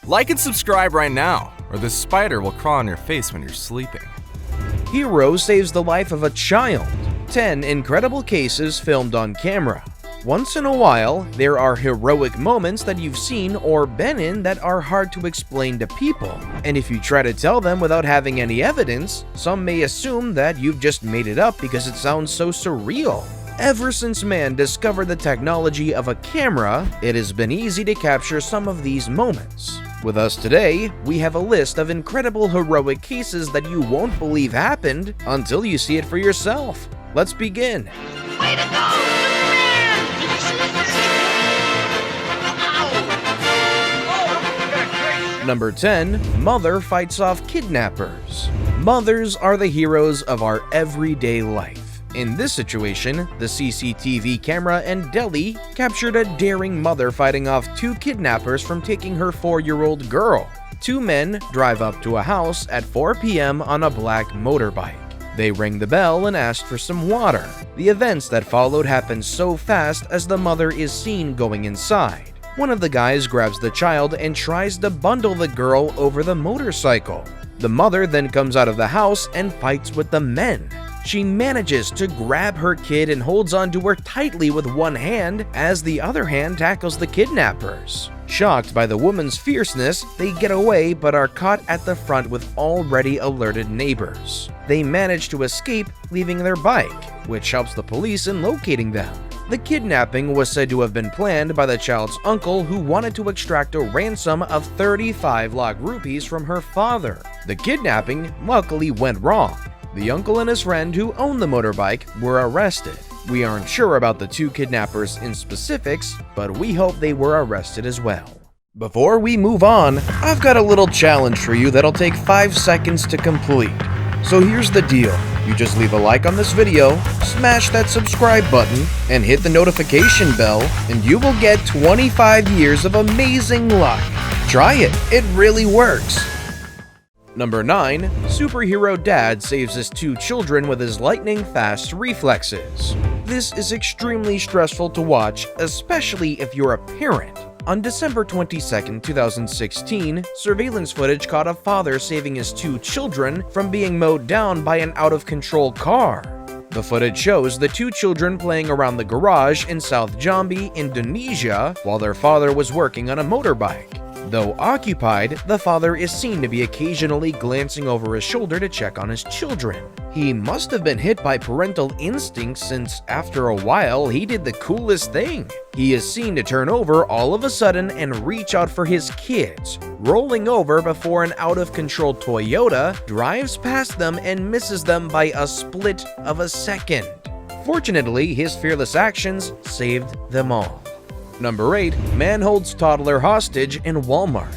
Like and subscribe right now, or this spider will crawl on your face when you're sleeping. Hero saves the life of a child. 10 incredible cases filmed on camera. Once in a while, there are heroic moments that you've seen or been in that are hard to explain to people. And if you try to tell them without having any evidence, some may assume that you've just made it up because it sounds so surreal. Ever since man discovered the technology of a camera, it has been easy to capture some of these moments. With us today, we have a list of incredible heroic cases that you won't believe happened until you see it for yourself. Let's begin. Way to go! Number 10. Mother fights off kidnappers. Mothers are the heroes of our everyday life. In this situation, the CCTV camera in Delhi captured a daring mother fighting off 2 kidnappers from taking her 4-year-old girl. 2 men drive up to a house at 4 p.m. on a black motorbike. They ring the bell and ask for some water. The events that followed happen so fast as the mother is seen going inside. One of the guys grabs the child and tries to bundle the girl over the motorcycle. The mother then comes out of the house and fights with the men. She manages to grab her kid and holds onto her tightly with one hand as the other hand tackles the kidnappers. Shocked by the woman's fierceness, they get away but are caught at the front with already alerted neighbors. They manage to escape, leaving their bike, which helps the police in locating them. The kidnapping was said to have been planned by the child's uncle, who wanted to extract a ransom of 35 lakh rupees from her father. The kidnapping luckily went wrong. The uncle and his friend who owned the motorbike were arrested. We aren't sure about the 2 kidnappers in specifics, but we hope they were arrested as well. Before we move on, I've got a little challenge for you that'll take 5 seconds to complete. So here's the deal. You just leave a like on this video, smash that subscribe button, and hit the notification bell, and you will get 25 years of amazing luck. Try it, it really works. Number 9. Superhero dad saves his 2 children with his lightning-fast reflexes. This is extremely stressful to watch, especially if you're a parent. On December 22, 2016, surveillance footage caught a father saving his 2 children from being mowed down by an out-of-control car. The footage shows the 2 children playing around the garage in South Jambi, Indonesia, while their father was working on a motorbike. Though occupied, the father is seen to be occasionally glancing over his shoulder to check on his children. He must have been hit by parental instincts, since after a while he did the coolest thing. He is seen to turn over all of a sudden and reach out for his kids, rolling over before an out-of-control Toyota drives past them and misses them by a split of a second. Fortunately, his fearless actions saved them all. Number 8. Man holds toddler hostage in Walmart.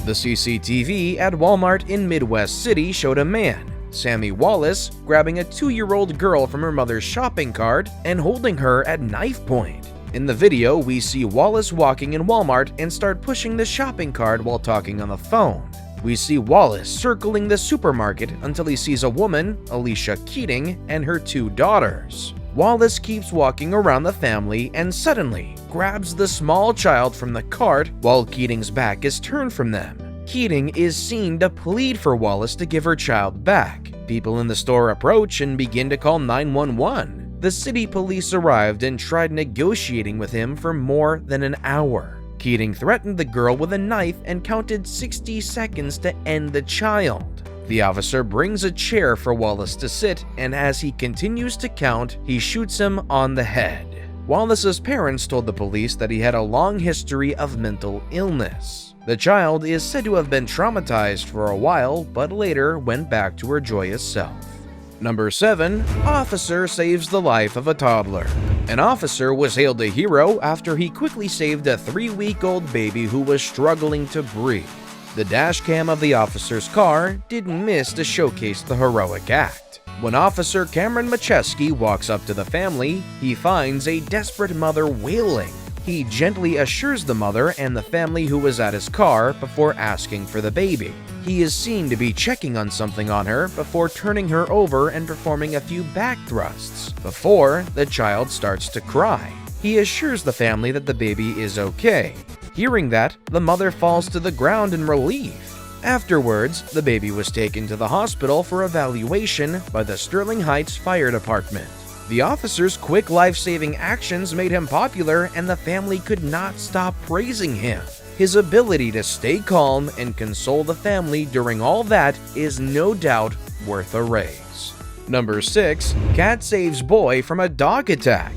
The CCTV at Walmart in Midwest City showed a man, Sammy Wallace, grabbing a 2-year-old girl from her mother's shopping cart and holding her at knife point. In the video, we see Wallace walking in Walmart and start pushing the shopping cart while talking on the phone. We see Wallace circling the supermarket until he sees a woman, Alicia Keating, and her 2 daughters. Wallace keeps walking around the family and suddenly grabs the small child from the cart while Keating's back is turned from them. Keating is seen to plead for Wallace to give her child back. People in the store approach and begin to call 911. The city police arrived and tried negotiating with him for more than an hour. Keating threatened the girl with a knife and counted 60 seconds to end the child. The officer brings a chair for Wallace to sit, and as he continues to count, he shoots him on the head. Wallace's parents told the police that he had a long history of mental illness. The child is said to have been traumatized for a while, but later went back to her joyous self. Number 7. Officer saves the life of a toddler. An officer was hailed a hero after he quickly saved a 3-week-old baby who was struggling to breathe. The dash cam of the officer's car didn't miss to showcase the heroic act. When Officer Cameron Macheski walks up to the family, he finds a desperate mother wailing. He gently assures the mother and the family who was at his car before asking for the baby. He is seen to be checking on something on her before turning her over and performing a few back thrusts before the child starts to cry. He assures the family that the baby is okay. Hearing that, the mother falls to the ground in relief. Afterwards, the baby was taken to the hospital for evaluation by the Sterling Heights Fire Department. The officer's quick life-saving actions made him popular, and the family could not stop praising him. His ability to stay calm and console the family during all that is no doubt worth a raise. Number 6. Cat saves boy from a dog attack.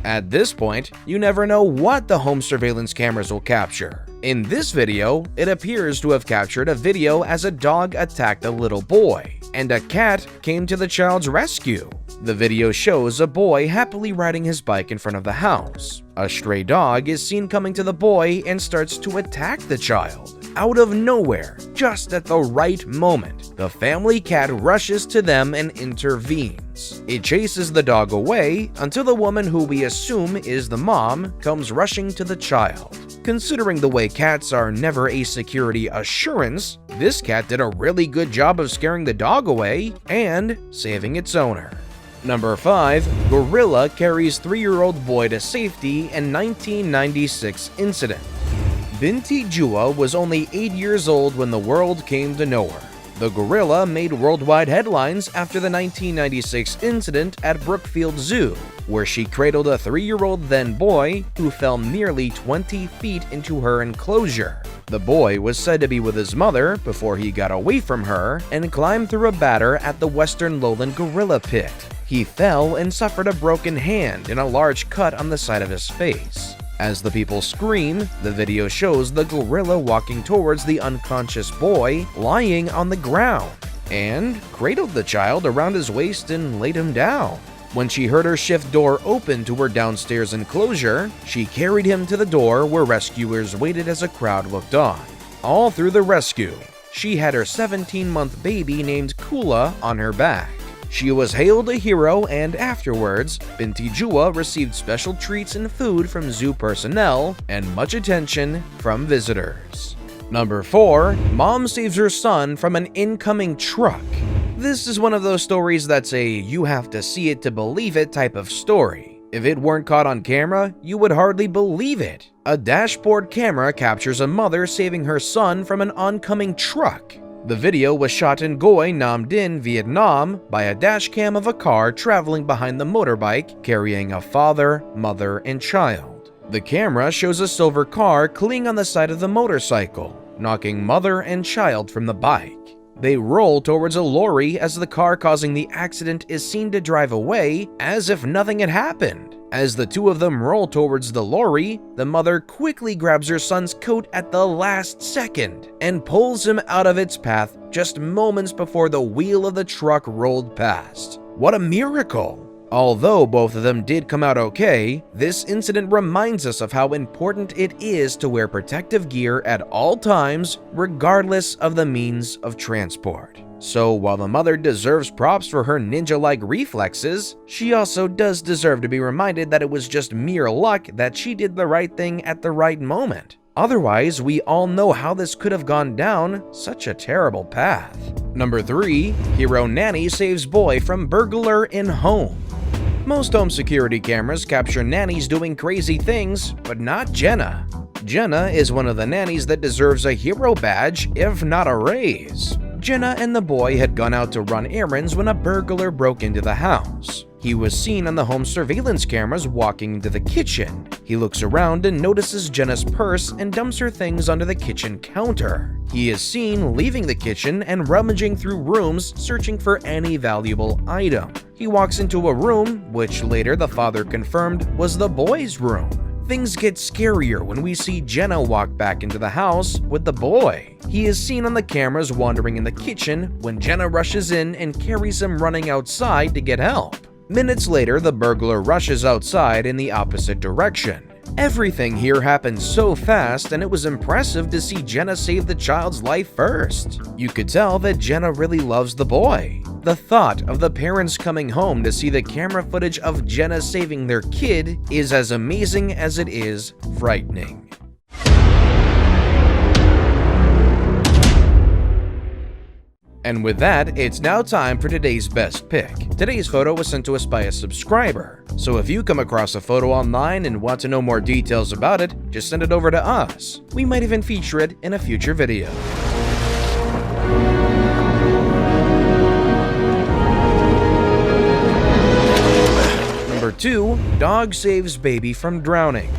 At this point, you never know what the home surveillance cameras will capture. In this video, it appears to have captured a video as a dog attacked a little boy, and a cat came to the child's rescue. The video shows a boy happily riding his bike in front of the house. A stray dog is seen coming to the boy and starts to attack the child. Out of nowhere, just at the right moment, the family cat rushes to them and intervenes. It chases the dog away until the woman, who we assume is the mom, comes rushing to the child. Considering the way cats are never a security assurance, this cat did a really good job of scaring the dog away and saving its owner. Number 5. Gorilla carries 3-year-old boy to safety in 1996 incident. Binti Jua was only 8 years old when the world came to know her. The gorilla made worldwide headlines after the 1996 incident at Brookfield Zoo, where she cradled a 3-year-old then boy who fell nearly 20 feet into her enclosure. The boy was said to be with his mother before he got away from her and climbed through a batter at the Western Lowland Gorilla Pit. He fell and suffered a broken hand and a large cut on the side of his face. As the people scream, the video shows the gorilla walking towards the unconscious boy lying on the ground and cradled the child around his waist and laid him down. When she heard her shift door open to her downstairs enclosure, she carried him to the door where rescuers waited as a crowd looked on. All through the rescue, she had her 17-month baby named Kula on her back. She was hailed a hero, and afterwards, Binti Jua received special treats and food from zoo personnel and much attention from visitors. Number 4. Mom saves her son from an incoming truck. This is one of those stories that's a you have to see it to believe it type of story. If it weren't caught on camera, you would hardly believe it. A dashboard camera captures a mother saving her son from an oncoming truck. The video was shot in Goi Nam Dinh, Vietnam, by a dashcam of a car traveling behind the motorbike carrying a father, mother, and child. The camera shows a silver car cling on the side of the motorcycle, knocking mother and child from the bike. They roll towards a lorry as the car causing the accident is seen to drive away as if nothing had happened. As the two of them roll towards the lorry, the mother quickly grabs her son's coat at the last second and pulls him out of its path just moments before the wheel of the truck rolled past. What a miracle! Although both of them did come out okay, this incident reminds us of how important it is to wear protective gear at all times, regardless of the means of transport. So while the mother deserves props for her ninja-like reflexes, she also does deserve to be reminded that it was just mere luck that she did the right thing at the right moment. Otherwise, we all know how this could have gone down such a terrible path. Number 3. Hero nanny saves boy from burglar in home. Most home security cameras capture nannies doing crazy things, but not Jenna. Jenna is one of the nannies that deserves a hero badge, if not a raise. Jenna and the boy had gone out to run errands when a burglar broke into the house. He was seen on the home surveillance cameras walking into the kitchen. He looks around and notices Jenna's purse and dumps her things onto the kitchen counter. He is seen leaving the kitchen and rummaging through rooms searching for any valuable item. He walks into a room, which later the father confirmed was the boy's room. Things get scarier when we see Jenna walk back into the house with the boy. He is seen on the cameras wandering in the kitchen when Jenna rushes in and carries him running outside to get help. Minutes later, the burglar rushes outside in the opposite direction. Everything here happened so fast, and it was impressive to see Jenna save the child's life first. You could tell that Jenna really loves the boy. The thought of the parents coming home to see the camera footage of Jenna saving their kid is as amazing as it is frightening. And with that, it's now time for today's best pick. Today's photo was sent to us by a subscriber, so if you come across a photo online and want to know more details about it, just send it over to us. We might even feature it in a future video. Number 2. Dog saves baby from drowning.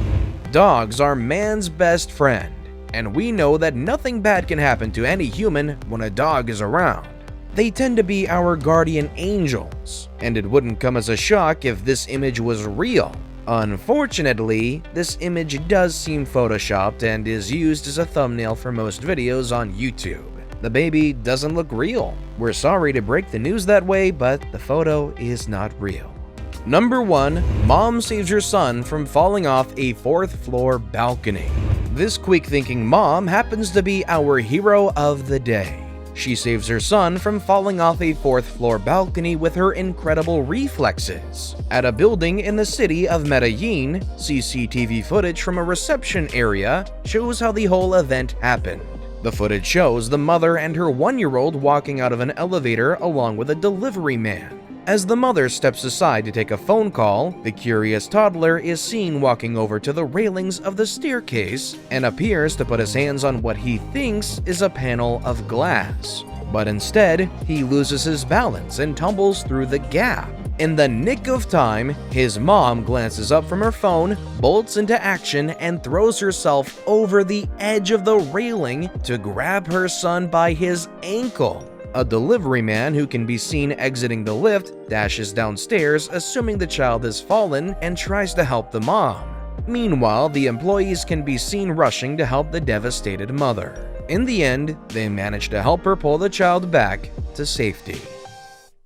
Dogs are man's best friend, and we know that nothing bad can happen to any human when a dog is around. They tend to be our guardian angels, and it wouldn't come as a shock if this image was real. Unfortunately, this image does seem photoshopped and is used as a thumbnail for most videos on YouTube. The baby doesn't look real. We're sorry to break the news that way, but the photo is not real. Number 1. Mom saves her son from falling off a 4th floor balcony. This quick-thinking mom happens to be our hero of the day. She saves her son from falling off a 4th floor balcony with her incredible reflexes. At a building in the city of Medellin, CCTV footage from a reception area shows how the whole event happened. The footage shows the mother and her 1-year-old walking out of an elevator along with a delivery man. As the mother steps aside to take a phone call, the curious toddler is seen walking over to the railings of the staircase and appears to put his hands on what he thinks is a panel of glass. But instead, he loses his balance and tumbles through the gap. In the nick of time, his mom glances up from her phone, bolts into action, and throws herself over the edge of the railing to grab her son by his ankle. A delivery man who can be seen exiting the lift dashes downstairs assuming the child has fallen and tries to help the mom. Meanwhile, the employees can be seen rushing to help the devastated mother. In the end, they manage to help her pull the child back to safety.